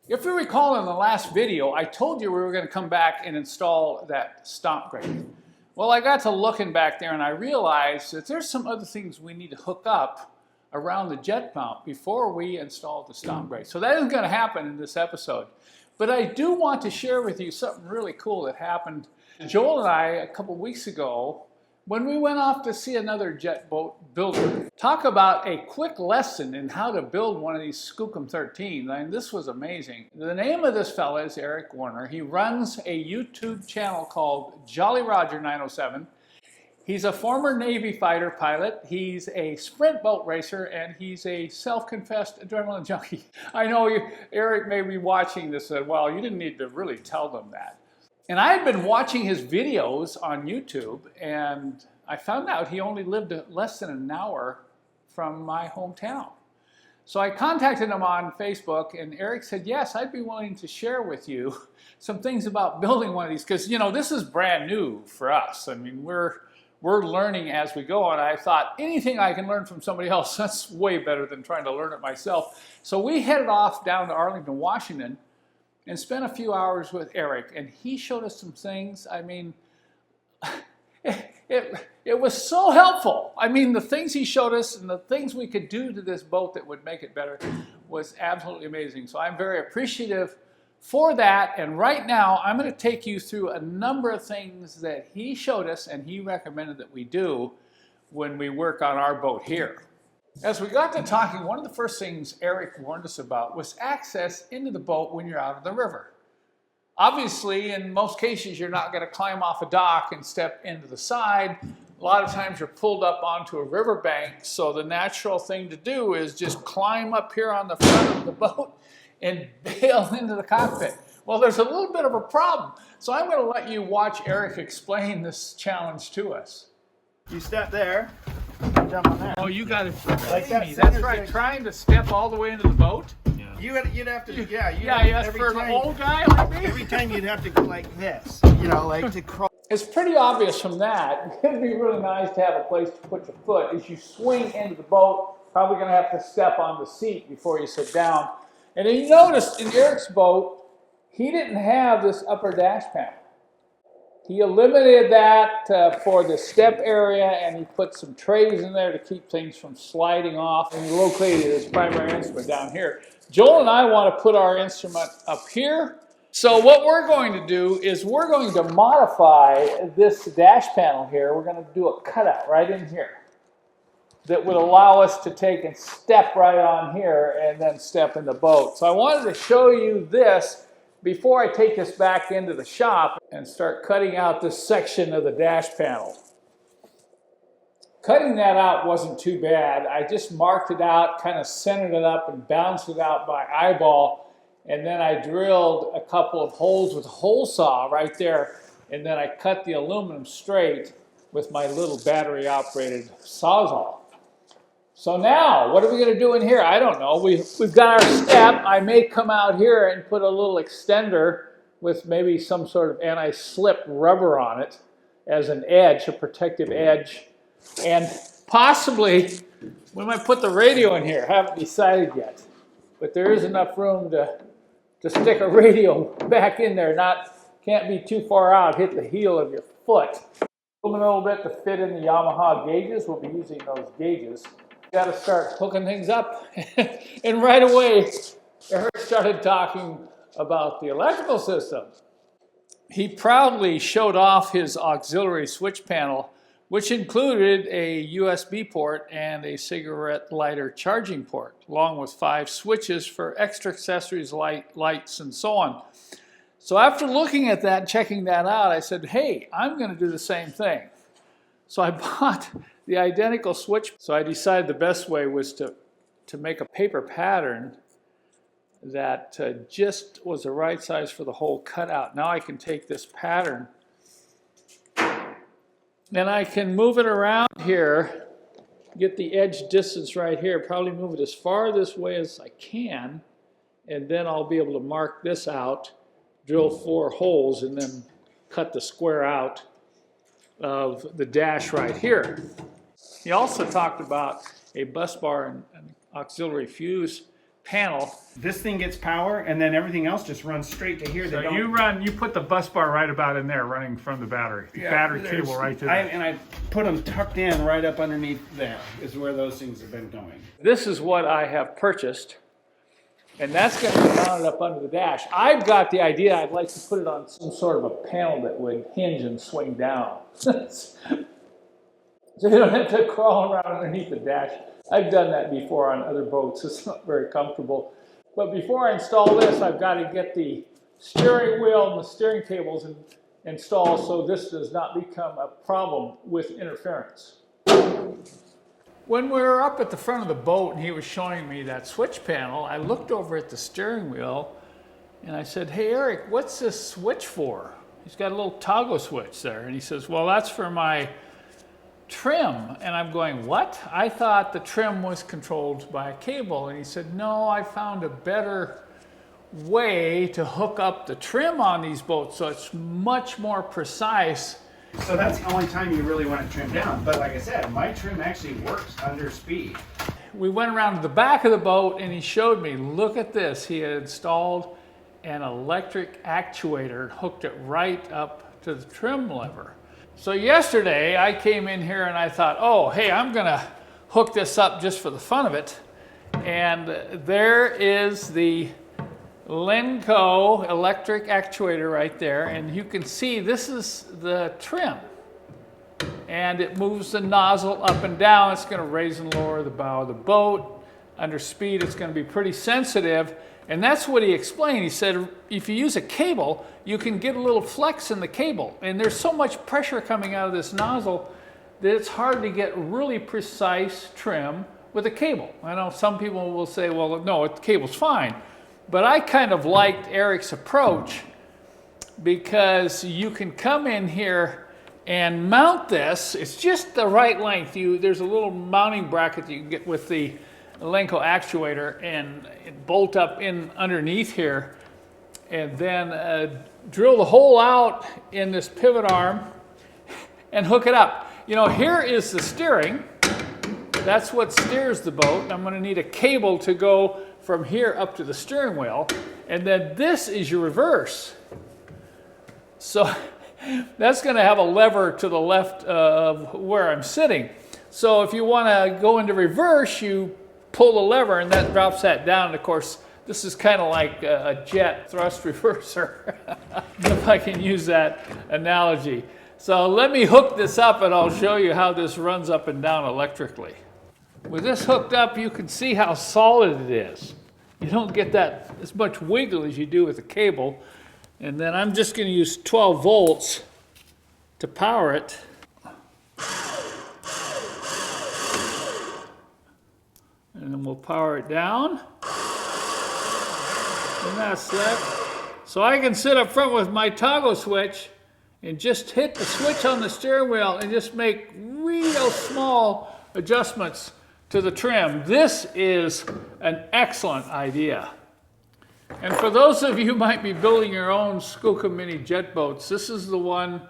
If you recall in the last video, I told you we were going to come back and install that stomp grate. Well, I got to looking back there and I realized that there's some other things we need to hook up around the jet mount before we install the stomp grate. So that isn't going to happen in this episode. But I do want to share with you something really cool that happened. Joel and I, a couple weeks ago, when we went off to see another jet boat builder, talk about a quick lesson in how to build one of these Skookum 13s. I mean, this was amazing. The name of this fella is Eric Warner. He runs a YouTube channel called Jolly Roger 907. He's a former Navy fighter pilot. He's a sprint boat racer, and he's a self-confessed adrenaline junkie. I know Eric may be watching this and said, well, you didn't need to really tell them that. And I had been watching his videos on YouTube, and I found out he only lived less than an hour from my hometown. So I contacted him on Facebook, and Eric said, yes, I'd be willing to share with you some things about building one of these, because, you know, this is brand new for us. I mean, we're learning as we go, and I thought anything I can learn from somebody else, that's way better than trying to learn it myself. So we headed off down to Arlington, Washington, and spent a few hours with Eric, and he showed us some things. I mean, it was so helpful. I mean, the things he showed us and the things we could do to this boat that would make it better was absolutely amazing. So I'm very appreciative for that, and right now I'm going to take you through a number of things that he showed us and he recommended that we do when we work on our boat here. As we got to talking, one of the first things Eric warned us about was access into the boat when you're out of the river. Obviously, in most cases, you're not going to climb off a dock and step into the side. A lot of times you're pulled up onto a riverbank, so the natural thing to do is just climb up here on the front of the boat and bail into the cockpit. Well, there's a little bit of a problem, so I'm going to let you watch Eric explain this challenge to us. You step there. Jump on there. Oh, you got it. Like that. That's right. Trying to step all the way into the boat. Yeah. You'd have to. Yeah. Yes. For an old guy like me. Every time you'd have to go like this. You know, like to crawl. It's pretty obvious from that. It'd be really nice to have a place to put your foot. As you swing into the boat, probably going to have to step on the seat before you sit down. And then you notice in Eric's boat, he didn't have this upper dash panel. He eliminated that for the step area, and he put some trays in there to keep things from sliding off, and he located his primary instrument down here. Joel and I want to put our instrument up here. So what we're going to do is we're going to modify this dash panel here. We're going to do a cutout right in here that would allow us to take and step right on here and then step in the boat. So I wanted to show you this before I take this back into the shop and start cutting out this section of the dash panel. Cutting that out wasn't too bad. I just marked it out, kind of centered it up and bounced it out by eyeball, and then I drilled a couple of holes with a hole saw right there, and then I cut the aluminum straight with my little battery operated Sawzall. So now, what are we going to do in here? I don't know. We've got our step. I may come out here and put a little extender with maybe some sort of anti-slip rubber on it as an edge, a protective edge. And possibly, we might put the radio in here. Haven't decided yet. But there is enough room to stick a radio back in there. Can't be too far out, hit the heel of your foot. A little bit to fit in the Yamaha gauges. We'll be using those gauges. Got to start hooking things up. And right away, Eric started talking about the electrical system. He proudly showed off his auxiliary switch panel, which included a USB port and a cigarette lighter charging port, along with 5 switches for extra accessories, lights, and so on. So after looking at that, checking that out, I said, hey, I'm going to do the same thing. So I bought the identical switch. So I decided the best way was to make a paper pattern that just was the right size for the whole cutout. Now I can take this pattern and I can move it around here, get the edge distance right here, probably move it as far this way as I can, and then I'll be able to mark this out, drill 4 holes, and then cut the square out of the dash right here. He also talked about a bus bar and auxiliary fuse panel. This thing gets power, and then everything else just runs straight to here. So you put the bus bar right about in there, running from the battery. Yeah, battery cable right to there. And I put them tucked in right up underneath there, is where those things have been going. This is what I have purchased, and that's going to be mounted up under the dash. I've got the idea I'd like to put it on some sort of a panel that would hinge and swing down. So you don't have to crawl around underneath the dash. I've done that before on other boats. It's not very comfortable. But before I install this, I've got to get the steering wheel and the steering cables installed so this does not become a problem with interference. When we were up at the front of the boat and he was showing me that switch panel, I looked over at the steering wheel and I said, "Hey Eric, what's this switch for?" He's got a little toggle switch there. And he says, "Well, that's for my trim." And I'm going, "What? I thought the trim was controlled by a cable." And he said, "No, I found a better way to hook up the trim on these boats so it's much more precise." So that's the only time you really want to trim down. But like I said, my trim actually works under speed. We went around to the back of the boat and he showed me, look at this. He had installed an electric actuator and hooked it right up to the trim lever. So yesterday I came in here and I thought, oh, hey, I'm gonna hook this up just for the fun of it. And there is the Lenco electric actuator right there. And you can see this is the trim. And it moves the nozzle up and down. It's gonna raise and lower the bow of the boat. Under speed, it's gonna be pretty sensitive. And that's what he explained. He said, if you use a cable, you can get a little flex in the cable. And there's so much pressure coming out of this nozzle that it's hard to get really precise trim with a cable. I know some people will say, well, no, the cable's fine. But I kind of liked Eric's approach because you can come in here and mount this. It's just the right length. There's a little mounting bracket that you can get with the Lenco actuator and bolt up in underneath here, and then drill the hole out in this pivot arm and hook it up. You know, here is the steering. That's what steers the boat. I'm going to need a cable to go from here up to the steering wheel, and then this is your reverse. So that's going to have a lever to the left of where I'm sitting. So if you want to go into reverse, you pull the lever and that drops that down. And of course, this is kind of like a jet thrust reverser, if I can use that analogy. So let me hook this up and I'll show you how this runs up and down electrically. With this hooked up, you can see how solid it is. You don't get that as much wiggle as you do with a cable. And then I'm just going to use 12 volts to power it. And then we'll power it down. And that's that. So I can sit up front with my toggle switch and just hit the switch on the steering wheel and just make real small adjustments to the trim. This is an excellent idea. And for those of you who might be building your own Skookum mini jet boats, this is the one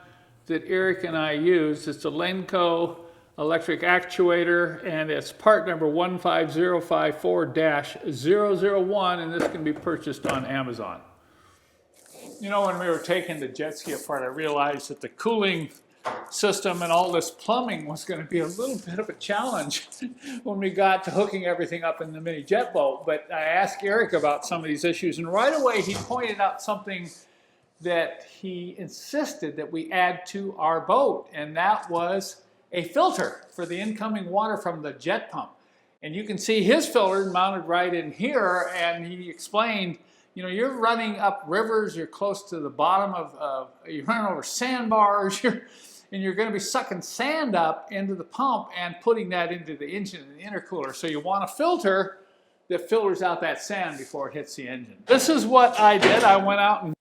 that Eric and I use. It's a Lenco electric actuator, and it's part number 15054-001, and this can be purchased on Amazon. You know, when we were taking the jet ski apart, I realized that the cooling system and all this plumbing was going to be a little bit of a challenge when we got to hooking everything up in the mini jet boat. But I asked Eric about some of these issues, and right away he pointed out something that he insisted that we add to our boat, and that was a filter for the incoming water from the jet pump. And you can see his filter mounted right in here, and he explained, you know, you're running up rivers, you're close to the bottom of you're running over sandbars, and you're going to be sucking sand up into the pump and putting that into the engine and the intercooler. So you want a filter that filters out that sand before it hits the engine. This is what I did. I went out and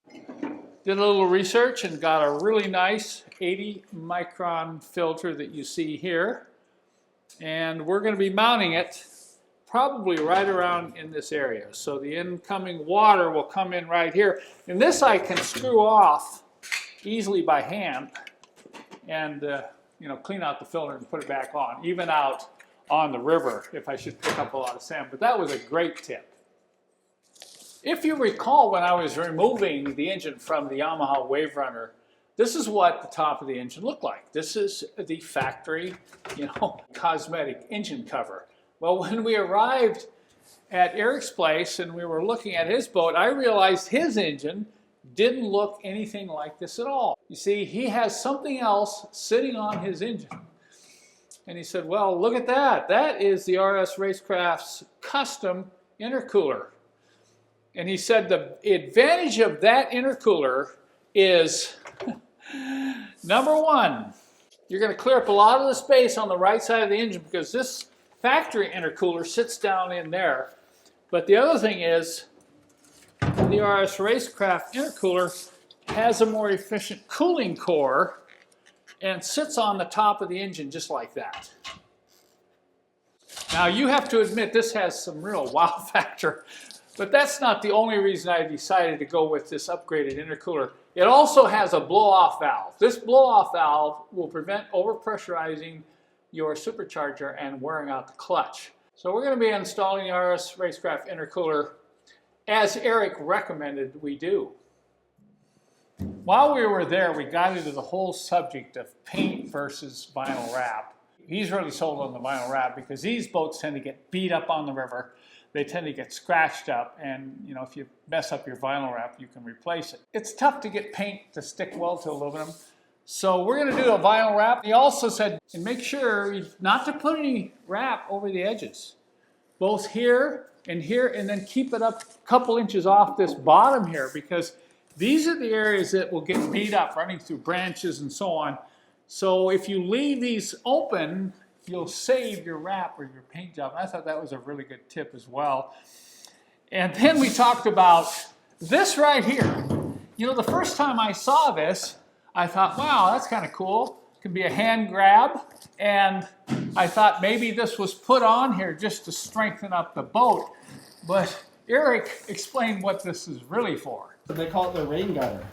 did a little research and got a really nice 80 micron filter that you see here. And we're going to be mounting it probably right around in this area. So the incoming water will come in right here. And this I can screw off easily by hand and you know, clean out the filter and put it back on, even out on the river if I should pick up a lot of sand. But that was a great tip. If you recall, when I was removing the engine from the Yamaha Wave Runner, this is what the top of the engine looked like. This is the factory, cosmetic engine cover. Well, when we arrived at Eric's place and we were looking at his boat, I realized his engine didn't look anything like this at all. You see, he has something else sitting on his engine. And he said, well, look at that. That is the RS Racecraft's custom intercooler. And he said the advantage of that intercooler is, number one, you're going to clear up a lot of the space on the right side of the engine because this factory intercooler sits down in there. But the other thing is, the RS Racecraft intercooler has a more efficient cooling core and sits on the top of the engine just like that. Now you have to admit this has some real wow factor, but that's not the only reason I decided to go with this upgraded intercooler. It also has a blow-off valve. This blow-off valve will prevent overpressurizing your supercharger and wearing out the clutch. So we're going to be installing the RS Racecraft intercooler as Eric recommended we do. While we were there, we got into the whole subject of paint versus vinyl wrap. He's really sold on the vinyl wrap because these boats tend to get beat up on the river. They tend to get scratched up, and if you mess up your vinyl wrap, you can replace it. It's tough to get paint to stick well to aluminum, so we're going to do a vinyl wrap. He also said, and make sure not to put any wrap over the edges, both here, and then keep it up a couple inches off this bottom here, because these are the areas that will get beat up running through branches and so on. So if you leave these open, you'll save your wrap or your paint job. And I thought that was a really good tip as well. And then we talked about this right here. The first time I saw this, I thought, wow, that's kind of cool. It can be a hand grab. And I thought maybe this was put on here just to strengthen up the boat. But Eric explained what this is really for. They call it the rain gutter.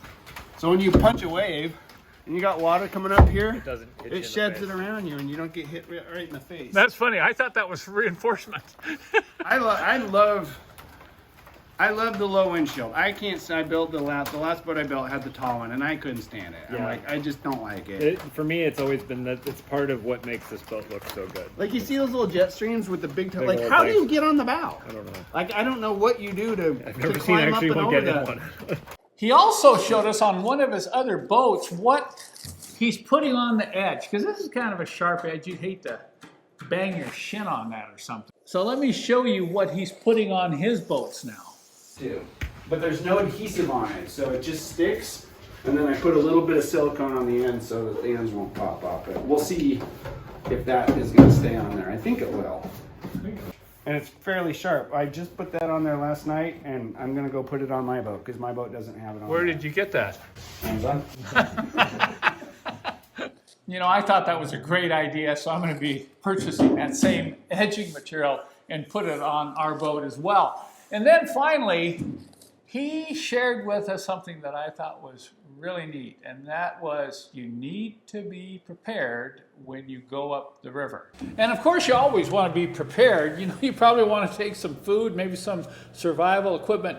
So when you punch a wave and you got water coming up here, it sheds it around you and you don't get hit right in the face. That's funny. I thought that was reinforcement. I love the low windshield. I built the last boat I built had the tall one and I couldn't stand it. Yeah. I just don't like it. For me, it's always been that it's part of what makes this boat look so good. Like you see those little jet streams with the big Big like old how do legs. you get on the bow? I don't know. Like I don't know what you do to I've never to seen climb actually up and one over get in that. one. He also showed us on one of his other boats what he's putting on the edge, because this is kind of a sharp edge. You'd hate to bang your shin on that or something. So let me show you what he's putting on his boats now. But there's no adhesive on it, so it just sticks. And then I put a little bit of silicone on the end so that the ends won't pop off. But we'll see if that is going to stay on there. I think it will. And it's fairly sharp. I just put that on there last night, and I'm going to go put it on my boat because my boat doesn't have it on. Where did you get that? Amazon. I thought that was a great idea, so I'm going to be purchasing that same edging material and put it on our boat as well. And then finally, he shared with us something that I thought was really neat, and that was you need to be prepared when you go up the river. And of course, you always want to be prepared. You probably want to take some food, maybe some survival equipment.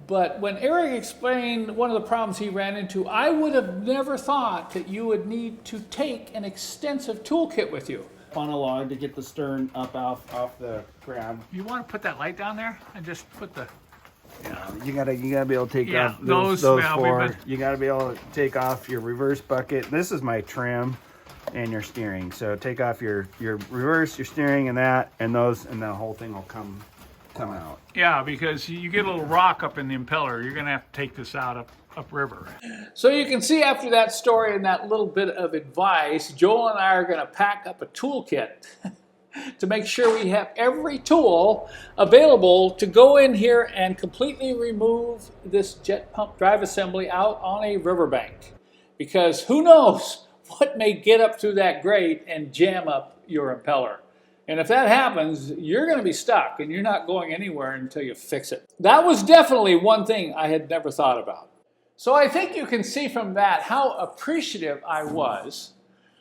But when Eric explained one of the problems he ran into, I would have never thought that you would need to take an extensive toolkit with you. On a log to get the stern up off the grab. You want to put that light down there and just put the... You gotta be able to take Yeah, off those yeah, four. You gotta be able to take off your reverse bucket. This is my trim and your steering. So take off your reverse, your steering, and that, and those, and the whole thing will come out. Yeah, because you get a little rock up in the impeller. You're going to have to take this out upriver. So you can see after that story and that little bit of advice, Joel and I are going to pack up a toolkit to make sure we have every tool available to go in here and completely remove this jet pump drive assembly out on a riverbank. Because who knows what may get up through that grate and jam up your impeller. And if that happens, you're going to be stuck and you're not going anywhere until you fix it. That was definitely one thing I had never thought about. So I think you can see from that how appreciative I was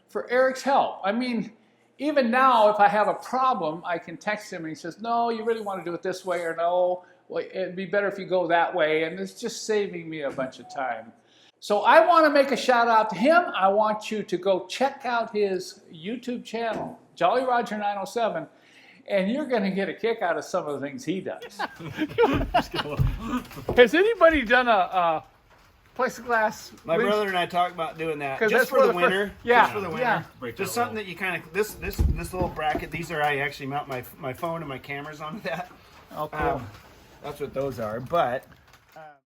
for Eric's help. I mean, even now, if I have a problem, I can text him and he says, no, you really want to do it this way, or no, well, it'd be better if you go that way, and it's just saving me a bunch of time. So I want to make a shout out to him. I want you to go check out his YouTube channel, Jolly Roger 907, and you're going to get a kick out of some of the things he does. Has anybody done a plexiglass? My winch? brother and I talked about doing that 'Cause just that's for where the the winter. yeah, Just for the winter. yeah. Break Just that something that you kind of this little bracket. These are I actually mount my phone and my cameras onto that. Oh, cool. That's what those are. But